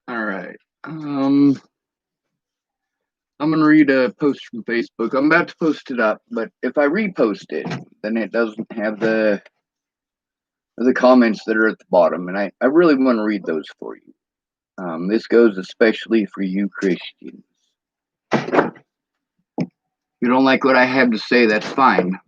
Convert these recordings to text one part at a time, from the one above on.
All right. I'm gonna read a post from Facebook. I'm about to post it up, but if I repost it, then it doesn't have the comments that are at the bottom, and I really want to read those for you. This goes especially for you Christians. You don't like what I have to say, that's fine.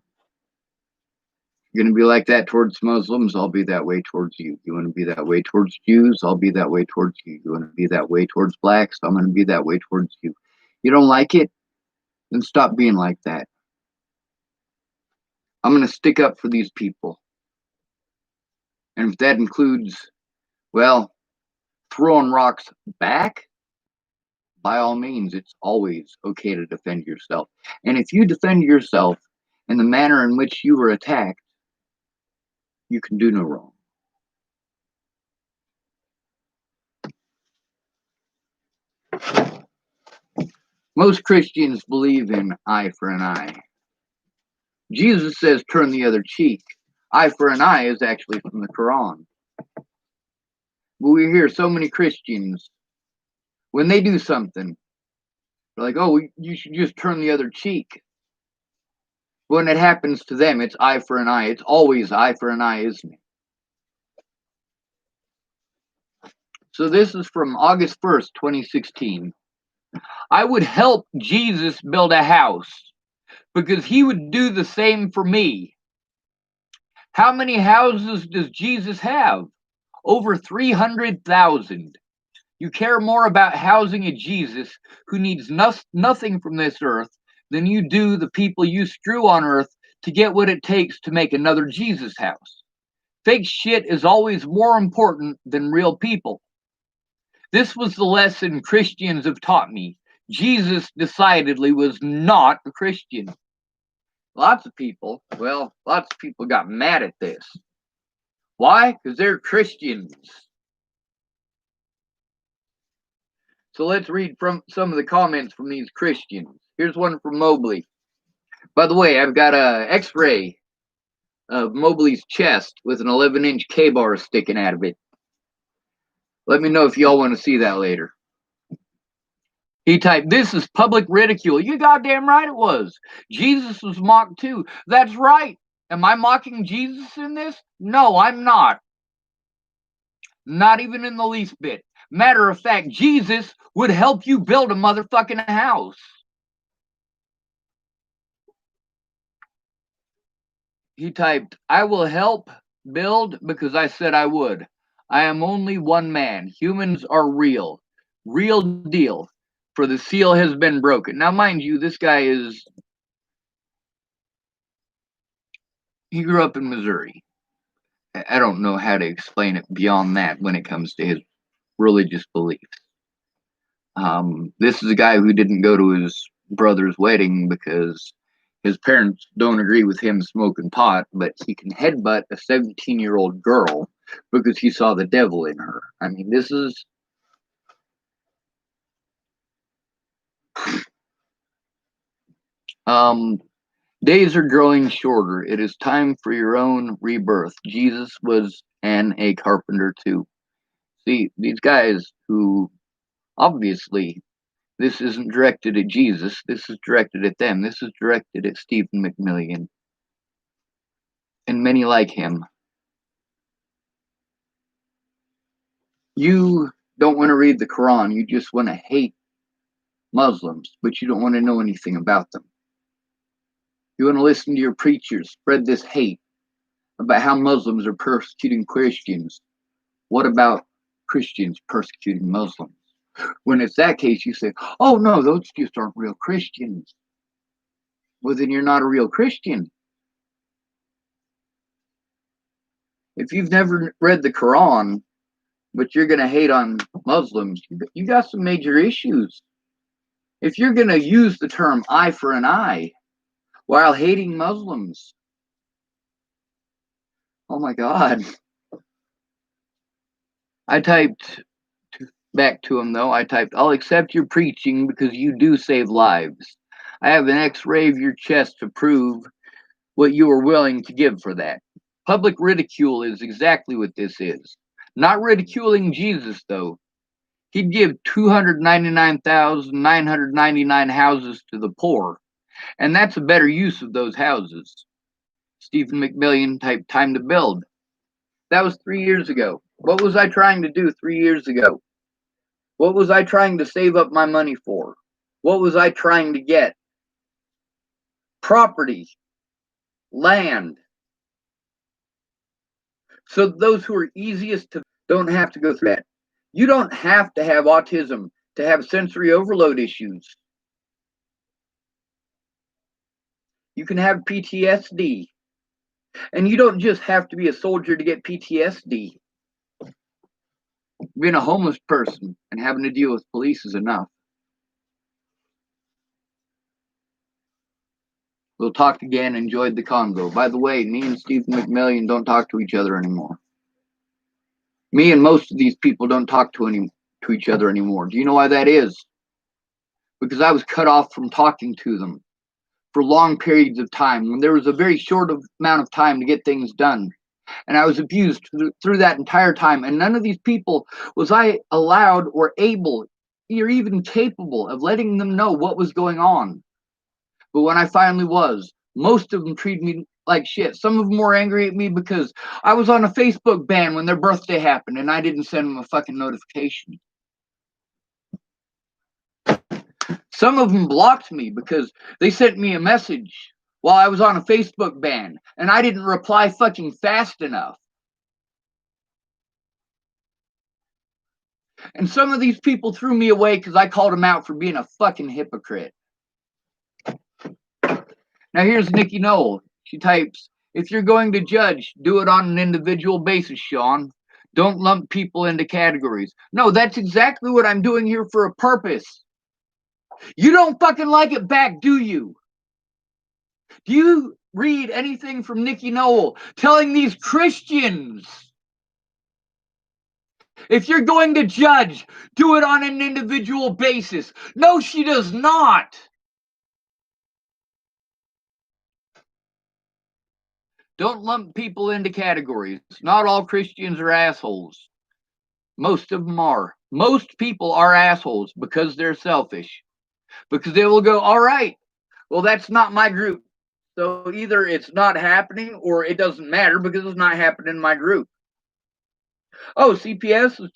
You're going to be like that towards Muslims, I'll be that way towards you. You want to be that way towards Jews, I'll be that way towards you. You want to be that way towards blacks, I'm going to be that way towards you. You don't like it? Then stop being like that. I'm going to stick up for these people. And if that includes, well, throwing rocks back, by all means, it's always okay to defend yourself. And if you defend yourself in the manner in which you were attacked, you can do no wrong. Most Christians believe in eye for an eye. Jesus says turn the other cheek. Eye for an eye is actually from the Quran. But we hear so many Christians, when they do something, they're like, oh, you should just turn the other cheek. When it happens to them, it's eye for an eye. It's always eye for an eye, isn't it? So this is from August 1st, 2016. I would help Jesus build a house because he would do the same for me. How many houses does Jesus have? Over 300,000. You care more about housing a Jesus who needs nothing from this earth than you do the people you strew on earth to get what it takes to make another Jesus house. Fake shit is always more important than real people. This was the lesson Christians have taught me. Jesus decidedly was not a Christian. Lots of people got mad at this. Why? Because they're Christians. So let's read from some of the comments from these Christians. Here's one from Mobley. By the way, I've got an X-ray of Mobley's chest with an 11-inch K-bar sticking out of it. Let me know if y'all want to see that later. He typed, this is public ridicule. You goddamn right it was. Jesus was mocked too. That's right. Am I mocking Jesus in this? No, I'm not. Not even in the least bit. Matter of fact, Jesus would help you build a motherfucking house. He typed, I will help build because I said I would. I am only one man. Humans are real. Real deal. For the seal has been broken. Now, mind you, this guy he grew up in Missouri. I don't know how to explain it beyond that when it comes to his religious beliefs. This is a guy who didn't go to his brother's wedding because his parents don't agree with him smoking pot, but he can headbutt a 17-year-old girl because he saw the devil in her. I mean, this is... days are growing shorter. It is time for your own rebirth. Jesus was a carpenter too. See, these guys who, obviously, this isn't directed at Jesus. This is directed at them. This is directed at Stephen McMillian and many like him. You don't want to read the Quran. You just want to hate Muslims, but you don't want to know anything about them. You want to listen to your preachers spread this hate about how Muslims are persecuting Christians. What about Christians persecuting Muslims? When it's that case, you say, oh no, those just aren't real Christians. Well, then you're not a real Christian. If you've never read the Quran, but you're going to hate on Muslims, you got some major issues. If you're going to use the term eye for an eye while hating Muslims, oh my God. I typed back to him, though. I typed, I'll accept your preaching because you do save lives. I have an X-ray of your chest to prove what you are willing to give for that. Public ridicule is exactly what this is. Not ridiculing Jesus, though. He'd give 299,999 houses to the poor, and that's a better use of those houses. Stephen McMillian type Time to Build. That was 3 years ago. What was I trying to do 3 years ago? What was I trying to save up my money for? What was I trying to get? Property, land. So those who are easiest to don't have to go through that. You don't have to have autism to have sensory overload issues. You can have PTSD. And you don't just have to be a soldier to get PTSD. Being a homeless person and having to deal with police is enough. We'll talk again. Enjoyed the convo. By the way, me and Stephen McMillian don't talk to each other anymore. Me and most of these people don't talk to each other anymore. Do you know why that is? Because I was cut off from talking to them for long periods of time when there was a very short amount of time to get things done. And I was abused through that entire time. And none of these people was I allowed or able or even capable of letting them know what was going on. But when I finally was, most of them treated me like shit. Some of them were angry at me because I was on a Facebook ban when their birthday happened and I didn't send them a fucking notification. Some of them blocked me because they sent me a message while I was on a Facebook ban and I didn't reply fucking fast enough. And some of these people threw me away because I called them out for being a fucking hypocrite. Now here's Nikki Knoll. She types, if you're going to judge, do it on an individual basis, Sean. Don't lump people into categories. No, that's exactly what I'm doing here for a purpose. You don't fucking like it back, do you? Do you read anything from Nikki Knoll telling these Christians, if you're going to judge, do it on an individual basis? No, she does not. Don't lump people into categories. Not all Christians are assholes. Most of them are. Most people are assholes because they're selfish. Because they will go, all right, well, that's not my group. So either it's not happening or it doesn't matter because it's not happening in my group. Oh, CPS is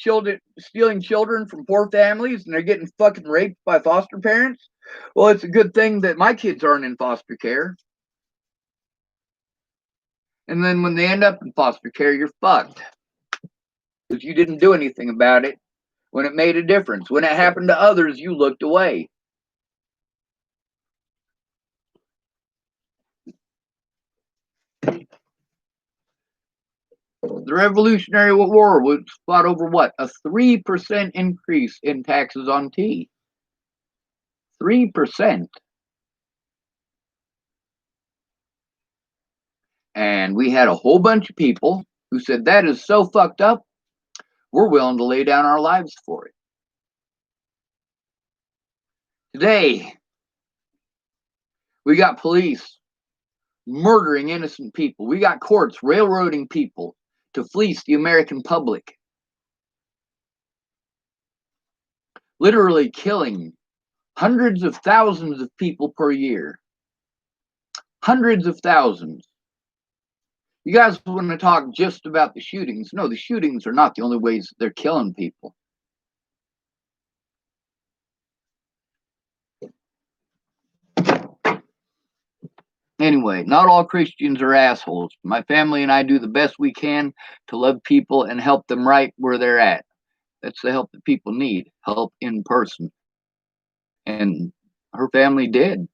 stealing children from poor families and they're getting fucking raped by foster parents? Well, it's a good thing that my kids aren't in foster care. And then when they end up in foster care, you're fucked. Because you didn't do anything about it when it made a difference. When it happened to others, you looked away. The Revolutionary War was fought over what? A 3% increase in taxes on tea. 3%. And we had a whole bunch of people who said, that is so fucked up, we're willing to lay down our lives for it. Today, we got police murdering innocent people. We got courts railroading people to fleece the American public. Literally killing hundreds of thousands of people per year. Hundreds of thousands. You guys want to talk just about the shootings? No, the shootings are not the only ways they're killing people. Anyway, not all Christians are assholes. My family and I do the best we can to love people and help them right where they're at. That's the help that people need, help in person. And her family did.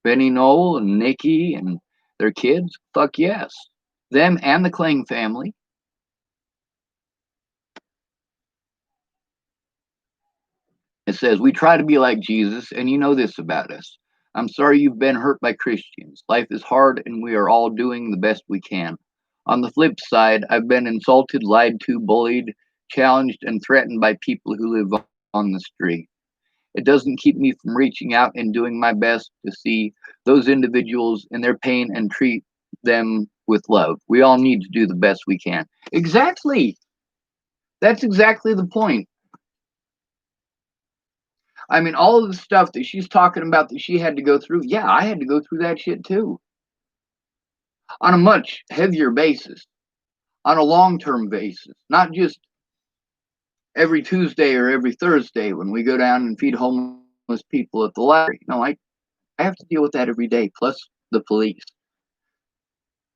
Benny Knoll and Nikki and their kids, fuck yes. Them and the Kling family. It says, we try to be like Jesus, and you know this about us. I'm sorry you've been hurt by Christians. Life is hard, and we are all doing the best we can. On the flip side, I've been insulted, lied to, bullied, challenged, and threatened by people who live on the street. It doesn't keep me from reaching out and doing my best to see those individuals in their pain and treat them with love. We all need to do the best we can. Exactly. That's exactly the point. I mean, all of the stuff that she's talking about that she had to go through, yeah, I had to go through that shit too. On a much heavier basis, on a long term basis, not just every Tuesday or every Thursday when we go down and feed homeless people at the library. No, I have to deal with that every day, plus the police.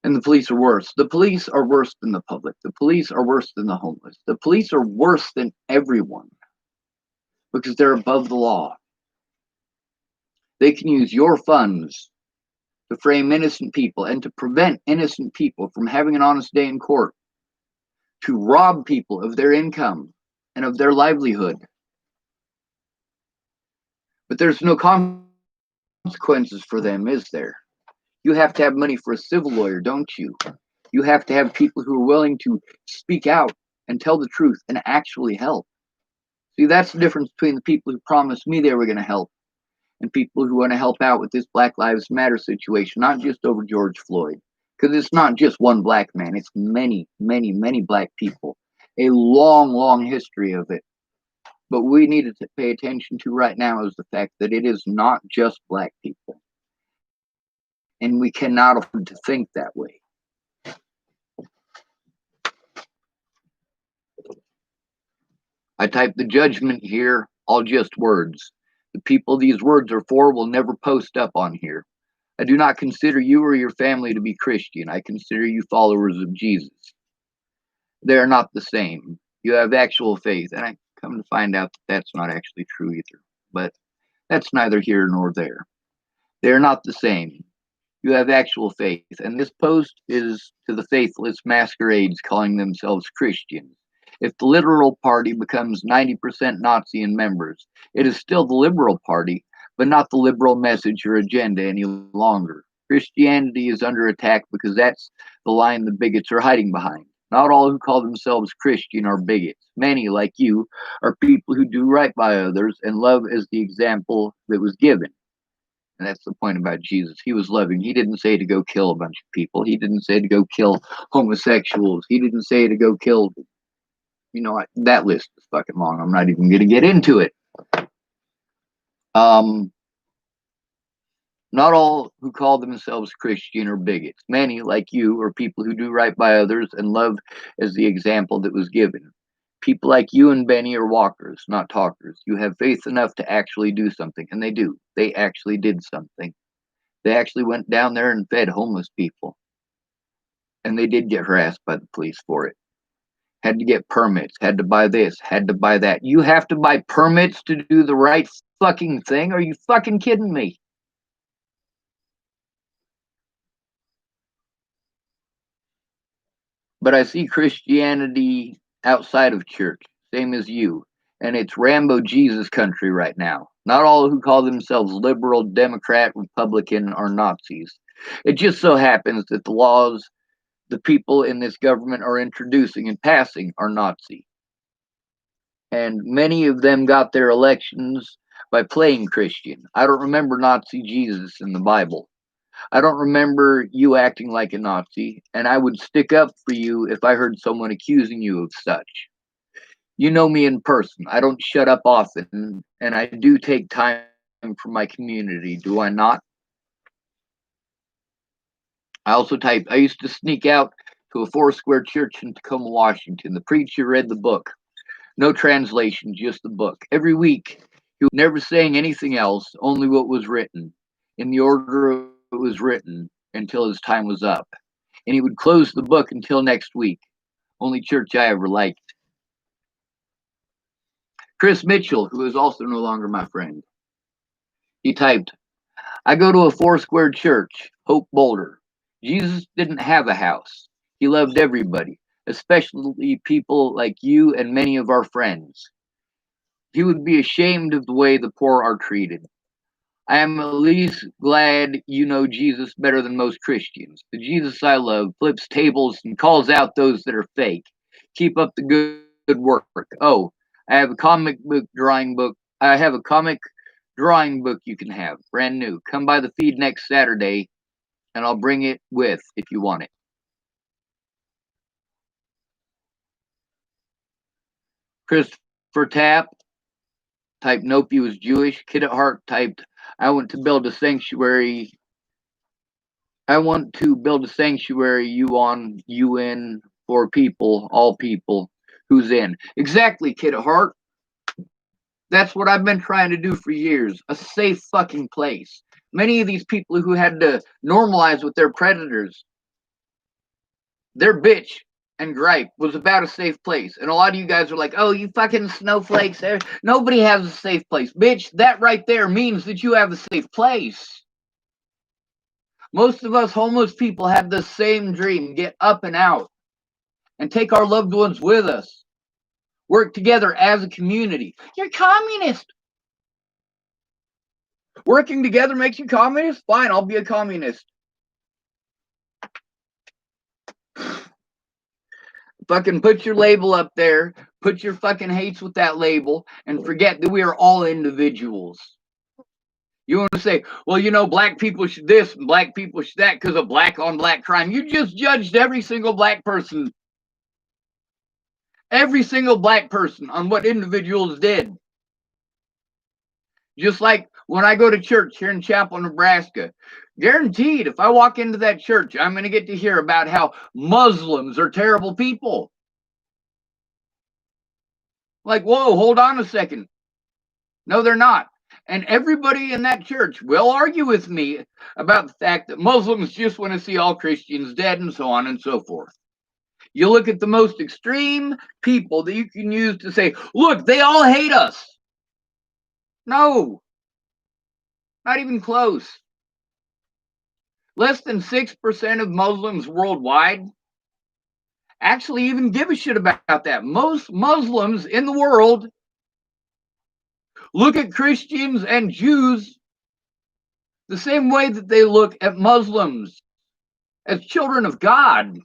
And the police are worse. The police are worse than the public. The police are worse than the homeless. The police are worse than everyone because they're above the law. They can use your funds to frame innocent people and to prevent innocent people from having an honest day in court, to rob people of their income and of their livelihood. But there's no consequences for them, is there? You have to have money for a civil lawyer, don't you? You have to have people who are willing to speak out and tell the truth and actually help. See, that's the difference between the people who promised me they were going to help and people who want to help out with this Black Lives Matter situation, not just over George Floyd. Because it's not just one black man, it's many, many, many black people. A long, long history of it. But we need to pay attention to right now is the fact that it is not just black people. And we cannot afford to think that way. I type the judgment here, all just words. The people these words are for will never post up on here. I do not consider you or your family to be Christian. I consider you followers of Jesus. They are not the same. You have actual faith, and I come to find out that that's not actually true either. But that's neither here nor there. They are not the same. You have actual faith, and this post is to the faithless masquerades calling themselves Christians. If the Liberal Party becomes 90% Nazi in members, it is still the Liberal Party, but not the liberal message or agenda any longer. Christianity is under attack because that's the line the bigots are hiding behind. Not all who call themselves Christian are bigots. Many, like you, are people who do right by others and love as the example that was given. And that's the point about Jesus. He was loving. He didn't say to go kill a bunch of people. He didn't say to go kill homosexuals. He didn't say to go kill, that list is fucking long. I'm not even going to get into it. Not all who call themselves Christian are bigots. Many, like you, are people who do right by others and love as the example that was given. People like you and Benny are walkers, not talkers. You have faith enough to actually do something, and they do. They actually did something. They actually went down there and fed homeless people. And they did get harassed by the police for it. Had to get permits, had to buy this, had to buy that. You have to buy permits to do the right fucking thing? Are you fucking kidding me? But I see Christianity outside of church, same as you. And it's Rambo Jesus country right now. Not all who call themselves liberal, Democrat, Republican are Nazis. It just so happens that the laws the people in this government are introducing and passing are Nazi. And many of them got their elections by playing Christian. I don't remember Nazi Jesus in the Bible. I don't remember you acting like a Nazi, and I would stick up for you if I heard someone accusing you of such. You know me in person. I don't shut up often, and I do take time for my community, do I not? I also typed, I used to sneak out to a Foursquare church in Tacoma, Washington. The preacher read the book. No translation, just the book. Every week, he was never saying anything else, only what was written, in the order it was written, until his time was up. And he would close the book until next week. Only church I ever liked. Chris Mitchell, who is also no longer my friend, he typed, I go to a Foursquare church, Hope Boulder. Jesus didn't have a house. He loved everybody, especially people like you and many of our friends. He would be ashamed of the way the poor are treated. I am at least glad you know Jesus better than most Christians. The Jesus I love flips tables and calls out those that are fake. Keep up the good work. Oh, I have a comic book drawing book. I have a comic drawing book you can have, brand new. Come by the feed next Saturday and I'll bring it with if you want it. Christopher Tapp typed, nope, he was Jewish. Kid at Heart typed, I want to build a sanctuary. I want to build a sanctuary UN for people, all people. Who's in? Exactly, Kid at Heart. That's what I've been trying to do for years. A safe fucking place. Many of these people who had to normalize with their predators, their bitch and gripe was about a safe place. And a lot of you guys are like, oh, you fucking snowflakes. Nobody has a safe place. Bitch, that right there means that you have a safe place. Most of us homeless people have the same dream, get up and out and take our loved ones with us. Work together as a community. You're communist. Working together makes you communist? Fine, I'll be a communist. Fucking put your label up there, put your fucking hates with that label, and forget that we are all individuals. You want to say, well, you know, black people should this and black people should that because of black on black crime. You just judged every single black person. Every single black person on what individuals did. Just like when I go to church here in Chapel, Nebraska, guaranteed if I walk into that church, I'm going to get to hear about how Muslims are terrible people. Like, whoa, hold on a second. No, they're not. And everybody in that church will argue with me about the fact that Muslims just want to see all Christians dead and so on and so forth. You look at the most extreme people that you can use to say, look, they all hate us. No, not even close. Less than 6% of Muslims worldwide actually even give a shit about that. Most Muslims in the world look at Christians and Jews the same way that they look at Muslims, as children of God.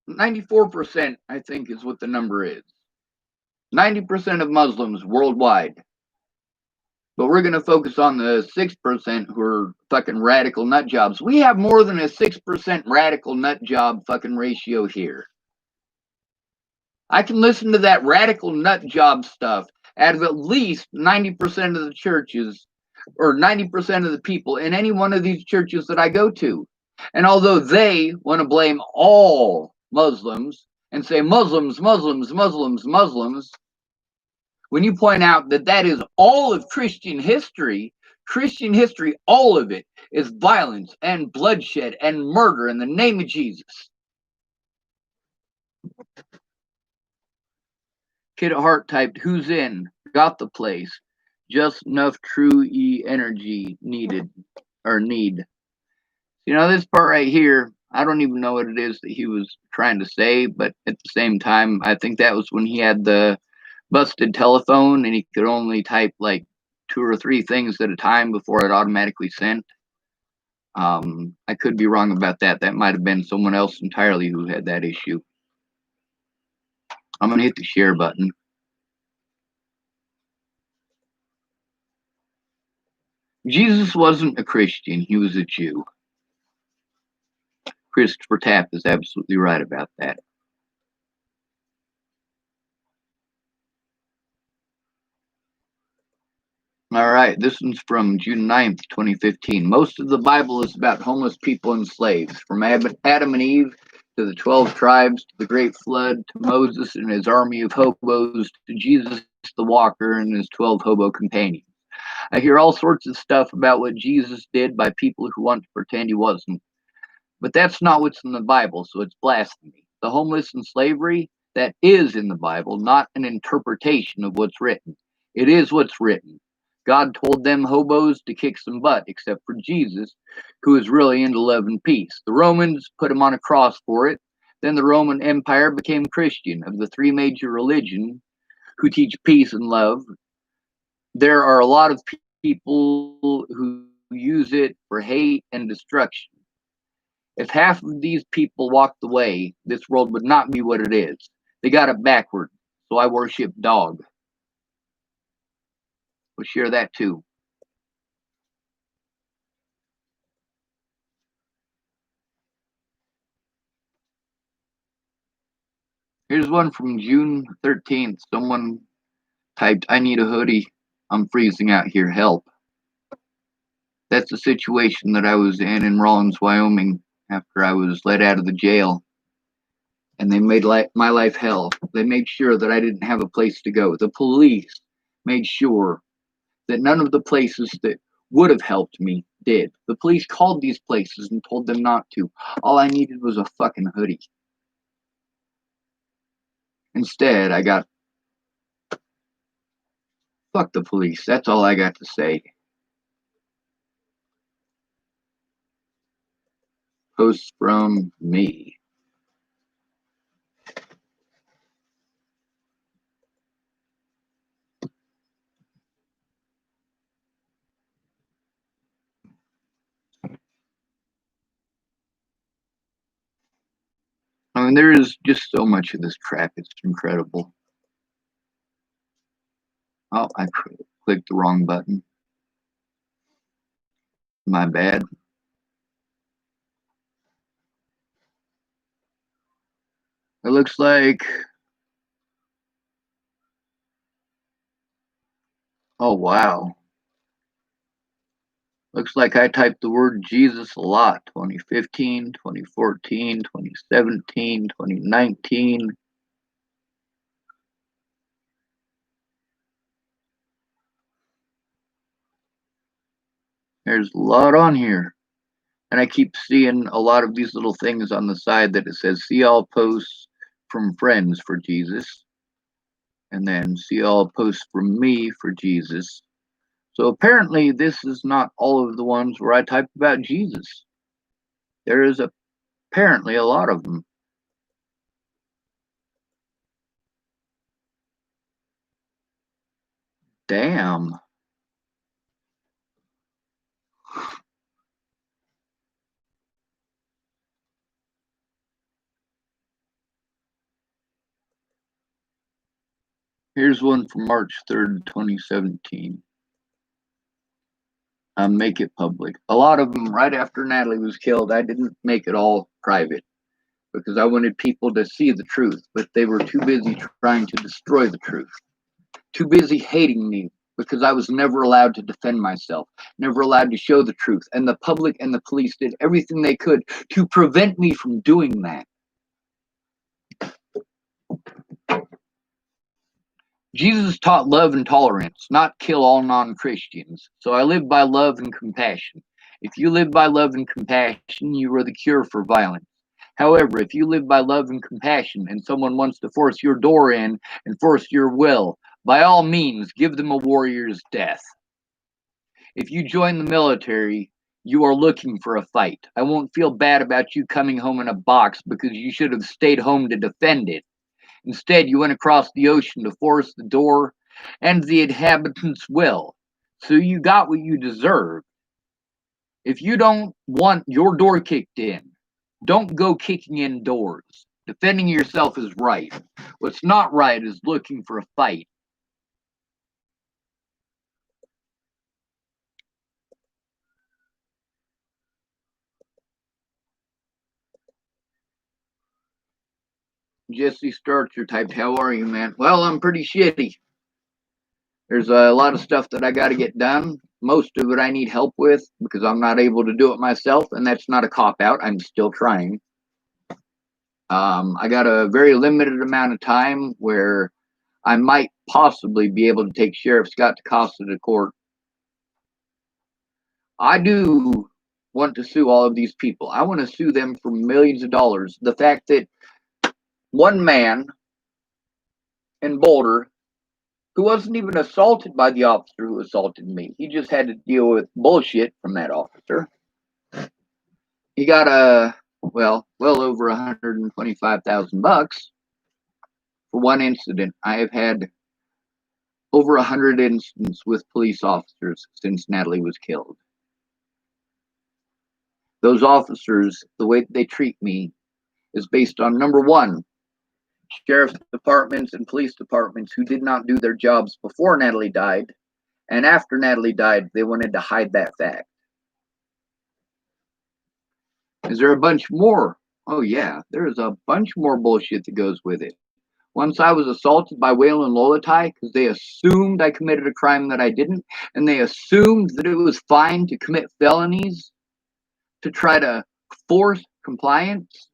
94%, I think, is what the number is. 90% of Muslims worldwide. But we're going to focus on the 6% who are fucking radical nut jobs. We have more than a 6% radical nut job fucking ratio here. I can listen to that radical nut job stuff out of at least 90% of the churches or 90% of the people in any one of these churches that I go to. And although they want to blame all Muslims and say Muslims, Muslims, Muslims, Muslims, when you point out that that is all of Christian history, all of it is violence and bloodshed and murder in the name of Jesus. Kid at Heart typed, who's in? Got the place. Just enough true energy needed or need. You know, this part right here, I don't even know what it is that he was trying to say, but at the same time, I think that was when he had the busted telephone and he could only type like 2 or 3 things at a time before it automatically sent. I could be wrong about that. That might have been someone else entirely who had that issue. I'm going to hit the share button. Jesus wasn't a Christian. He was a Jew. Christopher Tapp is absolutely right about that. All right, this one's from June 9th, 2015. Most of the Bible is about homeless people and slaves, from Adam and Eve to the 12 tribes, to the Great Flood, to Moses and his army of hobos, to Jesus the Walker and his 12 hobo companions. I hear all sorts of stuff about what Jesus did by people who want to pretend he wasn't. But that's not what's in the Bible, so it's blasphemy. The homeless and slavery, that is in the Bible, not an interpretation of what's written. It is what's written. God told them hobos to kick some butt, except for Jesus, who is really into love and peace. The Romans put him on a cross for it. Then the Roman Empire became Christian. Of the 3 major religions who teach peace and love, there are a lot of people who use it for hate and destruction. If half of these people walked away, this world would not be what it is. They got it backward, so I worship dog. We'll share that too. Here's one from June 13th. Someone typed, "I need a hoodie. I'm freezing out here. Help." That's the situation that I was in Rawlins, Wyoming, after I was let out of the jail. And they made my life hell. They made sure that I didn't have a place to go. The police made sure that none of the places that would have helped me did. The police called these places and told them not to. All I needed was a fucking hoodie. Instead, I got, fuck the police. That's all I got to say. Posts from me. I mean, there is just so much of this crap. It's incredible. Oh, I clicked the wrong button. My bad. It looks like, oh wow. Looks like I typed the word Jesus a lot. 2015, 2014, 2017, 2019. There's a lot on here. And I keep seeing a lot of these little things on the side that it says, "See all posts from friends for Jesus." And then, "See all posts from me for Jesus." So apparently this is not all of the ones where I type about Jesus. There is apparently a lot of them. Damn. Here's one from March 3rd, 2017. Make it public. A lot of them right after Natalie was killed. I didn't make it all private because I wanted people to see the truth, but they were too busy trying to destroy the truth. Too busy hating me because I was never allowed to defend myself, never allowed to show the truth. And the public and the police did everything they could to prevent me from doing that. Jesus taught love and tolerance, not kill all non-Christians. So I live by love and compassion. If you live by love and compassion, you are the cure for violence. However, if you live by love and compassion and someone wants to force your door in and force your will, by all means, give them a warrior's death. If you join the military, you are looking for a fight. I won't feel bad about you coming home in a box because you should have stayed home to defend it. Instead, you went across the ocean to force the door and the inhabitants' will. So you got what you deserve. If you don't want your door kicked in, don't go kicking in doors. Defending yourself is right. What's not right is looking for a fight. Jesse Starcher typed, "How are you, man?" Well, I'm pretty shitty. There's a lot of stuff that I got to get done. Most of it I need help with because I'm not able to do it myself, and that's not a cop out. I'm still trying. I got a very limited amount of time where I might possibly be able to take Sheriff Scott DaCosta to court. I do want to sue all of these people. I want to sue them for millions of dollars. The fact that one man in Boulder, who wasn't even assaulted by the officer who assaulted me, he just had to deal with bullshit from that officer. He got well over $125,000 for one incident. I have had over 100 incidents with police officers since Natalie was killed. Those officers, the way they treat me is based on, number one, sheriff's departments and police departments who did not do their jobs before Natalie died, and after Natalie died, they wanted to hide that fact. Is there a bunch more? Oh yeah, there is a bunch more bullshit that goes with it. Once I was assaulted by Waylon Lolatai because they assumed I committed a crime that I didn't, and they assumed that it was fine to commit felonies to try to force compliance.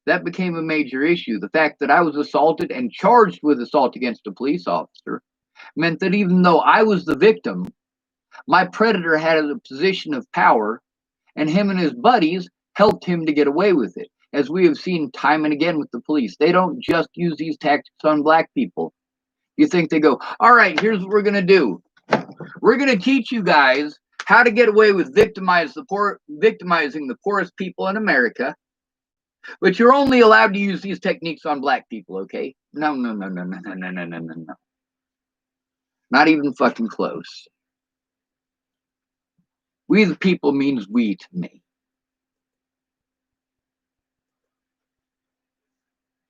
That became a major issue. The fact that I was assaulted and charged with assault against a police officer meant that even though I was the victim, my predator had a position of power, and him and his buddies helped him to get away with it. As we have seen time and again with the police, they don't just use these tactics on black people. You think they go, all right, here's what we're going to do. We're going to teach you guys how to get away with victimizing the poorest people in America, but you're only allowed to use these techniques on black people, okay? No. Not even fucking close. We the people means we to me.